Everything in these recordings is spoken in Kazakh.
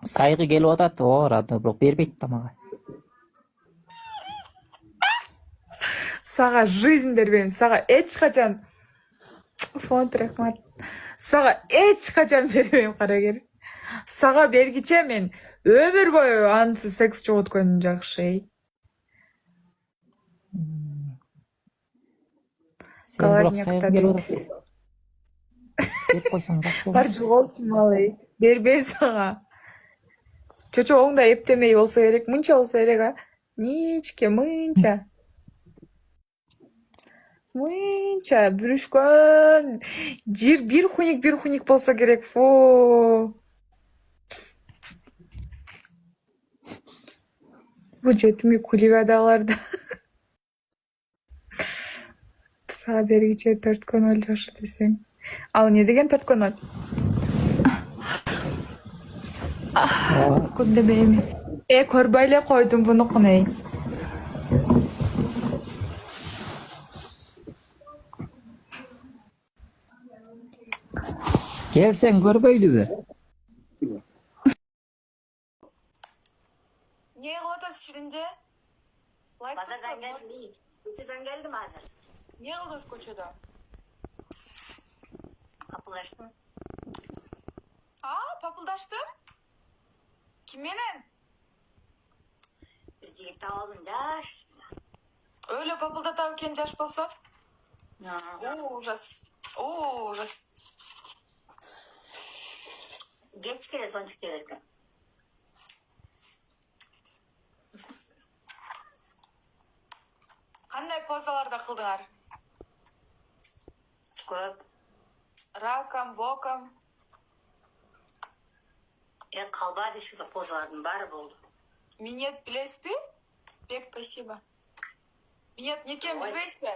Saygı gelip atat o arada bro бербейт да мага. Сага жизнь бербейм. Сага эчкачан фонд рахмат. Сага эчкачан бербейм карагер. Сага бергиче мен өмүр бою ансыз секс жоготкөнүм жакшы. Sen bırak Голодняк saygı да gelip дейт. atat. Berip koysan жакшы Бар болмок. жоголтум ал. Бербейм сага. Чочогуң да эптемей болсо керек, мынча болсо керек а. Ничке мынча. Мынча бүрүшкөн. Жир бир хуник болсо керек. Фу. Бул жетимге куливадаларда. Сага бергиче 4,0 жакшы десең. Ал не деген 4,0? Кузде бейми. Көрбөй эле койдум бунукун эй. Gelsen görбөйлүбү? Не кылып атасыз Ширинже? Pazardan geldim değil. Koçudan geldim hazır. Не кылдыңыз көчөдө? Kapılaştım. Папылдаштым? Ким менен? Bir jigit tap alınca. Öyle papıldatav экен жаш болсо? Ужас. Ужас. Geç kere son çıktı verirken. Кандай позаларда кылдыңар? Köp. Ракам, бокам. Kalba dişkisi pozlarının bari buldu. Минет билесизби? Бек спасибо. Минет не экенин Ой. билбейсизби?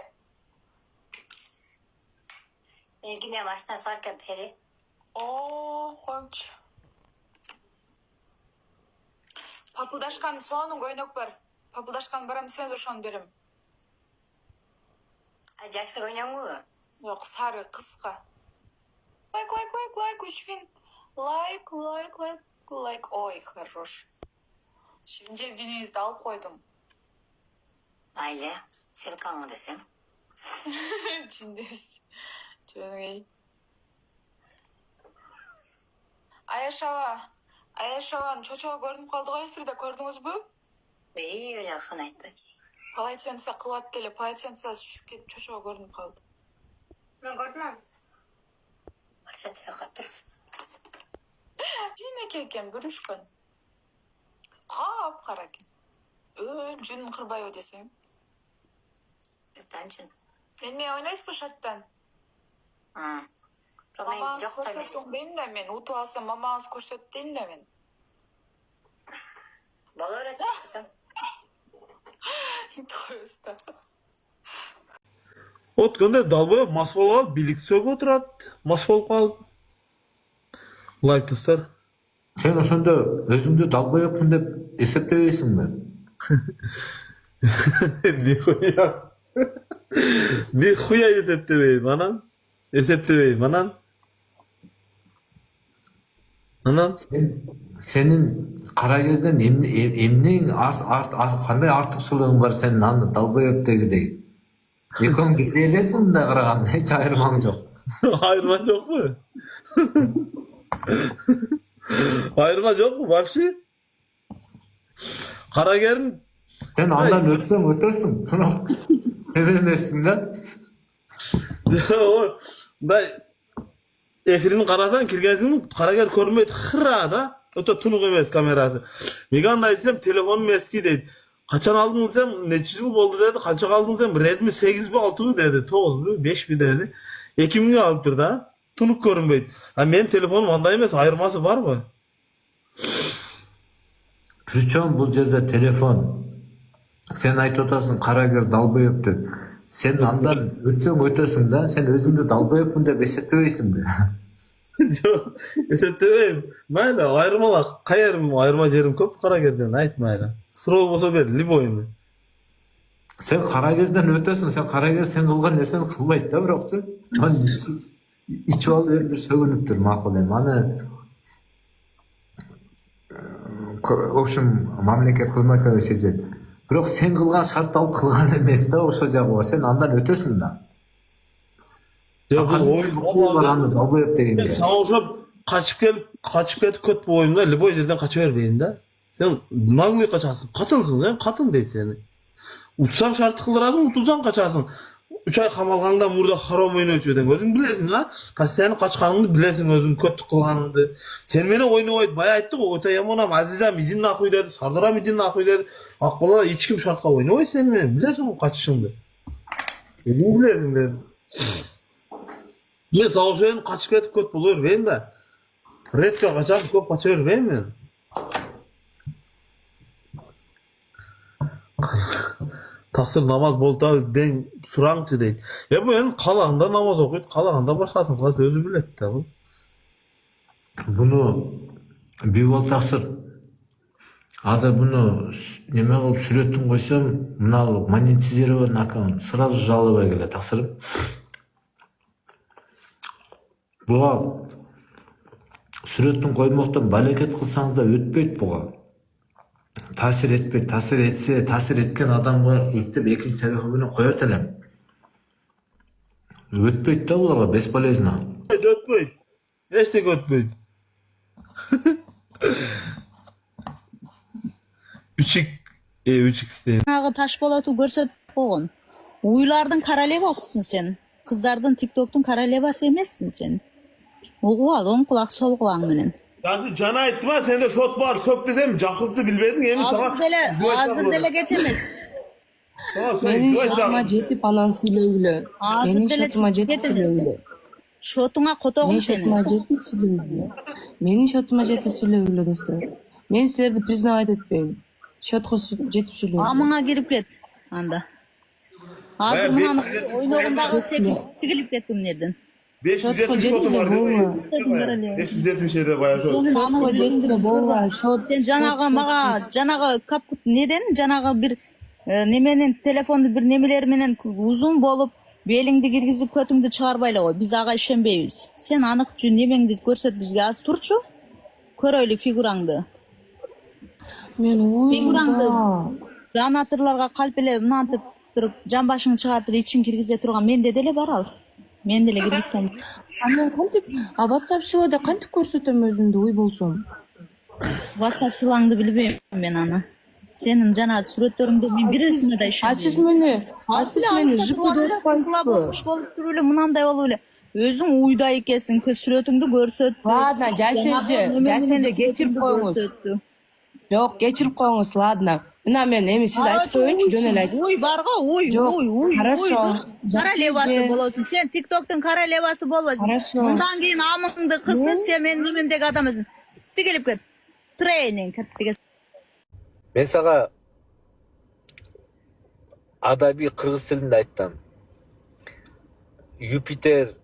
Benimkine baştan sarken peri. Койчу. Папылдашкан сонун көйнөк бар. Папылдашкан барам десеңиз ошону берем. Yaşlı oynuyor mu? Жок, сары, кыска. Лайк, учфин. Лайк. Ой, хорош. Ширинже денеңизди алып койдум. Aile. Selkanlı desem. Чиндес. Жөнөй. Аяшаванын чочого көрүнүп калды го эфирде, көрдүңүзбү? İyi öyle şunu etmeci. Полотенце кылат деле, полотенцеси түшүп кетип чочого көрүнүп калды. Ben gördüm. Aşağı tırakat dur. Жийнеке экен, бүрүшкөн. Кап-кара экен. Жүнүн кырбайбы десең. Yurttancın. Мен менен ойнойсузбу шарттан? Problem Мамаңыз yok tabii. көрсөтүң дейм да мен. Утуп алсам мамаңыз көрсөт дейм да мен. Bala öğretmiştim. Өткенде далбоеб мас болуп алып, билик сөгүп отурат. Мас болуп калып. Лайктастар. Sen ошондо өзүңдү далбоёпмун деп эсептебейсиңби? Нихуя. Нихуя эсептебейм, анан. Senin Карагерден эмнең кандай артыкчылыгың бар сенин аны далбоёптегидей? Экөөң бирдей элесиң мындай караганда, эч айырмаң жок. Айырма жокпу? Айырма жокпу вообще? Карагердин Sen andan ötsөң өтөсүң, бирок эме эмессиң да. мындай эфирин карасаң киргенсиң, Карагер көрүнбөйт, хыра да. Өтө тунук эмес камерасы. Мега андай десем, телефонум эски дейт. Качан алдың десем, нече жыл болду деди. Канча алдың десем, Redmi 8 6 деди, 9 5 деди. 2000 алыптыр да. Тунук көрүнбөйт. Менин телефонум андай эмес, айырмасы барбы? Причем бул жерде телефон. Sen айтып атасың Карагер далбоёп деп. Sen андан өтсөң өтөсүң да, sen өзүңдү далбоёпмун деп эсептебейсиңби? Жок, эсептебейм. Майла, айырмалак, айырма жерим көп Карагерден, айт майла. Суроо болсо бер, любойну. Sen Карагерден өтөсүң, Карагер сен кылган нерсени кылбайт да, бирокчу. Ичип алып бир сөгүнүптүр, макул эми. Аны общем мамлекет кызматкерлери сезет. Бирок sen кылган шарт ал кылган эмес да ошол жагы. Sen андан өтөсүң да. Ya bu oyun Бар аны далбоеп дегенге. sana oşup kaçıp ketip kötü bu oyunda Liboy yerden kaçıvermeyin de. Sen naglıyı kaçarsın. Katınsın sen, katın değil seni. Utsan şartı kıldıradın, utulsan kaçarsın. 3 ay kamalganda burada haram oyunu ötüyordan özün bilesin ha. Senin kaçkanını bilesin özün kötü kılganını. Sen beni oyunu oydu. Bayağı ettik o. Öte yamonam Azizem idin nakıy dedi. Sardıram idin nakıy dedi. Akbala hiç kim şartka oyunu oy sen beni. Bilesin o kaçışındı. Özün bilesin dedim. Ben savaşayın kaçıp ketip kötü buluyor ben de. Red'e kaçar köp kaçıyor ben mi? Taksir namaz bolta den surancı deydi. Ya bu yani kalağında namaz okuyup kalağında başkasın kıla sözü bilet de bu. Bunu bir bol taksir. Азыр bunu неме кылып сүрөтүн койсом, мына монетизирован аккаунт сразу жалобай келет таксырым. Буга сүрөтүн коймоктон балекет кылсаңыз да өтпөйт буга. Таасир этпейт, таасир этсе, таасир эткен адамга иктеп экинчи телефон менен коет элем. Өтпөйт да буларга бесполезно. Ötmeydi. Hiç de ötmeydi. 3x değil. Жаңағы Ташболатты көрсөтүп койгон. Уйлардын королевасысың сен. Кыздардын TikToктун королевасы эмессиң сен. Угуп ал, оң кулак сол кулагың менен. Yani cana aytты ма, sende şot var, sök desem Jakup'tu bilmedin, emin Азыр деле кеч эмес. Менин шотума жетип анан сүйлөйлү. Азыр Менин деле шотума жетип сүйлөйлү. Шотуңа котогун Менин сени. шотума жетип сүйлөйлү. Менин шотума жетип сүйлөйлү достор. Мен силерди признавать этпейм. Шотко жетип сүйлөйлү. Амыңа кирип кет анда. Азыр мынаны ойногундагы сигилип кеттим нерден. 570 şotu var değil mi? 570 de bayağı şot. Шотко жетире болбой, шот. Сен жанагы мага жанагы капкут неден жанагы бир неменен телефонду бир немелер менен узун болуп белиңди киргизип көтүңдү чыгарбай эле кой. Биз ага ишенбейбиз. Сен анык жүн немеңди көрсөт бизге аз турчу. Көрөйлү фигураңды. Мен Фигураңды уйымда. донаторлорго калп эле мынантип туруп жан башыңды чыгартып ичин киргизе турган менде деле бар ал. Мен деле киргизсем. Мен кантип WhatsApp силоодо кантип көрсөтөм өзүмдү уй болсом. WhatsApp сылаңды билбейм мен аны. Сенин жана сүрөттөрүңдү мен бирөөсүнө да ишенбейм. Сиз мени жыпыдап койсузбу? Бош болуп туруп эле мынандай болуп эле. Өзүң уйда экенсиң, сүрөтүңдү көрсөт. Ладно, жайсенже кечирип коюңуз. Жок, кечирип коюңуз, ладно. Мына мен эми сиз айтып коеюнчу, жөн эле айтып. Уй барга, уй, Жок, уй, уй, хорошо. королевасы болосуң. Сен TikToктун королевасы болбосуң. Хорошо. Мындан кийин амыңды кысып, сен менин немемдеги адамсың. Сигилип кет. Тренинг деген. Мен сага адаби кыргыз тилинде айттым. Юпитер,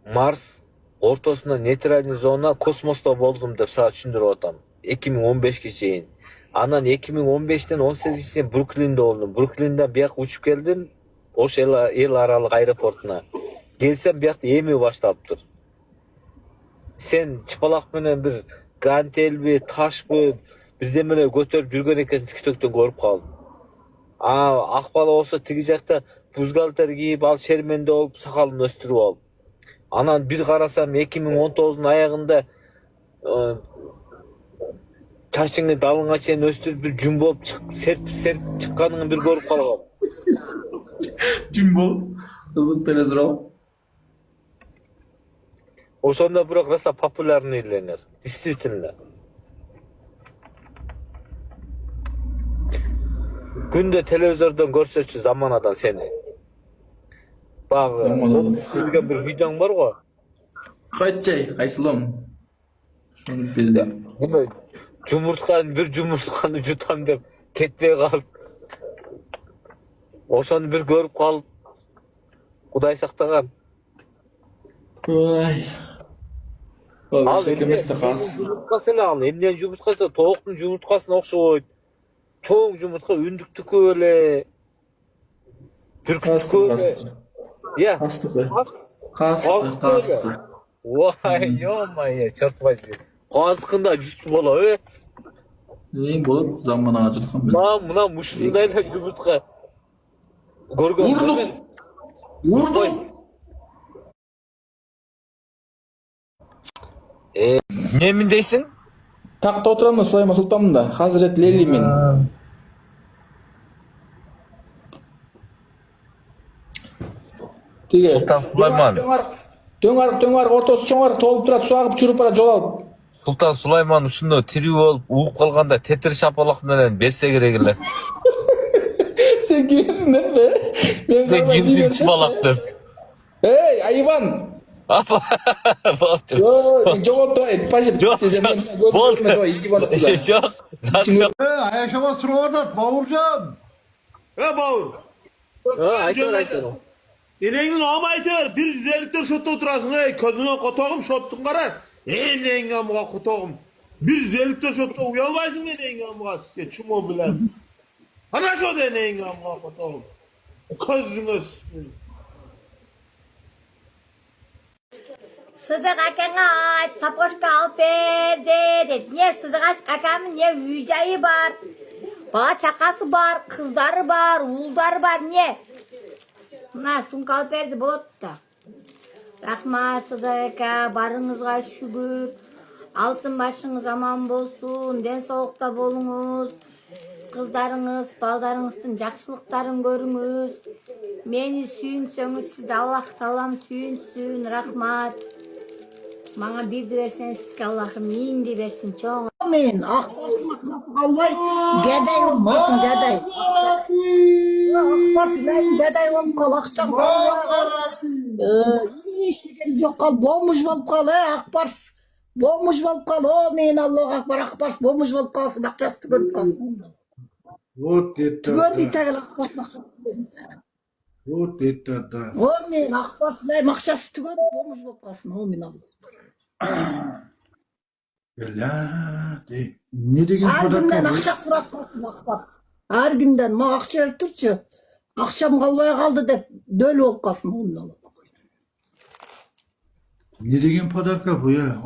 Марс ортосунда нейтральный зона космосто болдум деп сага түшүндүрүп атам. 2015ге чейин. Анан 2015тен 18 чейин Бруклинде болдум. Бруклинден бияк учуп келдим. Ош эл аралык аэропортуна. Келсем биякта эми башталыптыр. Сен чыпалак менен бир гантелби, ташпы, бирдемелер көтөрүп жүргөн экенсиң TikToктон көрүп калдым. Акбала болсо тиги жакта бузгалтер кийип, ал шерменде болуп, сакалын өстүрүп алып. Анан бир карасам 2019-дун аягында чачыңы далыңа чейин өстүрүп бир жүн болуп серп чыкканыңы бир көрүп калгам. Jumbo, кызык деле суроо. Ошондо бирок роса популярный элеңер. Действительно. Күндө телевизордон көрсөчү заманадан сени. Багы, көргөн бир видеоң бар го. Кайчай, кайсылам? Шону билди. Bir жумуртканы жутам деп кетпей калып. Ошону бир көрүп калып. Кудай сактаган. Ой. Ал эместе каз. Касалам, эмнен жумурткасы, тооктун жумурткасына окшойт. Чоң жумуртка үндүктүкү эле. Бүркүттүкү эле. Я. Кастыкы. Ой, ё-моё, чортпайсың. Кастыкында жүз боло, Болот заман ağacılıktan beri. Muna muşlundayla yumurtka. Gorgon. Vurdum. Ne mindeysin? Takta oturan mı Süleyman Sultan'ın da? Hazret Leli'min. Sultan Süleyman. Döңarık ortası çoңarık tolup turat su agıp çürüp bara jol alıp. Sultan Süleyman uşundo tiri olup uğup kalganda tetir şapalak menen berse gerek ele. Sen kimsin lan be? Ben Sen kalmay kimsin diyorum. çıpalaktır? Hey hayvan. Bastır. Yo, jogoto et. Paşa. Yok, bol. Yok, zaten yok. Yaşama sıra Bavurcan. He Bavur. Aytır. Enengin ama aytır. Bir güzellikler şotta oturasın. Ey közüne kotağım şottun kara. Enengin amıga kotağım. Bir güzellikler şotta uyalmaysın enengin amıga. Çumo bilen. Ana şo da enengin amıga kotağım. Közünüz. Sıdık akana aç, sapoşka al verdi dedi. Niye Sıdık akamın niye yüceği var? Bana çakası var, kızları var, oğulları var niye? Buna sumka al verdi bot da. Rahmat Sıdık aka, barınızga şükür. Altın başınız aman bolsun, den soğukta bolunuz. Kızlarınız, baldarınızın жақшылықтарын көріңіз. Meni sүйінсеңіз, sizді Allah talam sүйінсін, rahmat. Bana bir de verseniz sizге Allah'ım min de versin çoğun. Amin. Almay. Gaday olmasın gaday. Akbarsın ayın gaday olup kal. Akşam işlegen жоқ kal. Bommuş bolup kal. Akbars. Bommuş bolup kal. O men Allah akbar. Akbars bommuş bolup kalsın. Akçası tügönüp kalsın. Tügön deytegel akbars maksat. O men akbars akçası tügönüp bommuş bolup kalsın. O men Allah. Ne degen Her günden akça surap kalsın akbars. Her günden ma akça verip turçu. Akçam kalbaya kaldı dep dölü olup kalsın. O men Allah. Ne degen podarka bu ya?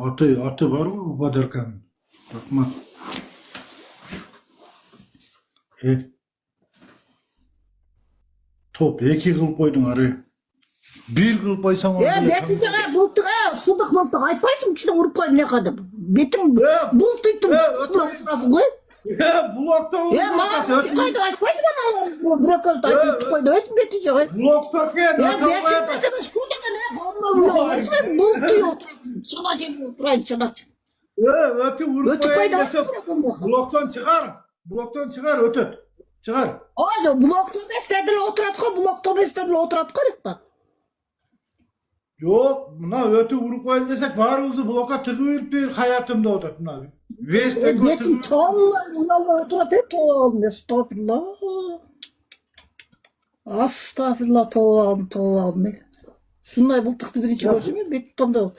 Atı var mı bu podarkanın? Bakma. Top 2 kılıp koydun araya. 1 kılıp koysan Betice bultuk sudık bultuk. Aypaysın içinde vurup koydun ne kadar. Betim bultuydum. Blokta Bana koydu aypaysın bana. Bırakırız aypaysın koydu. Ösün Betice. Blokta kıyın. Betice demiş. Kudaga ne? Konmam. Sen bultuyu oturayım. Çalacağım oturayım çalacağım. Ötü vurup koyun. Bloktan çıkar ötüt. Çıkar. Oğlum blokta besledin oturat koy. Blokta besledin oturat koy. Yok, buna ötü vurup koyun desek varımızı bloka tıkıyıp bir hayatımda otur. Betim çoğunlar oturat et oğlum. Estağfurullah. Estağfurullah toğalım. Şunday bultuktu birinci görüşüm. Betim tam da.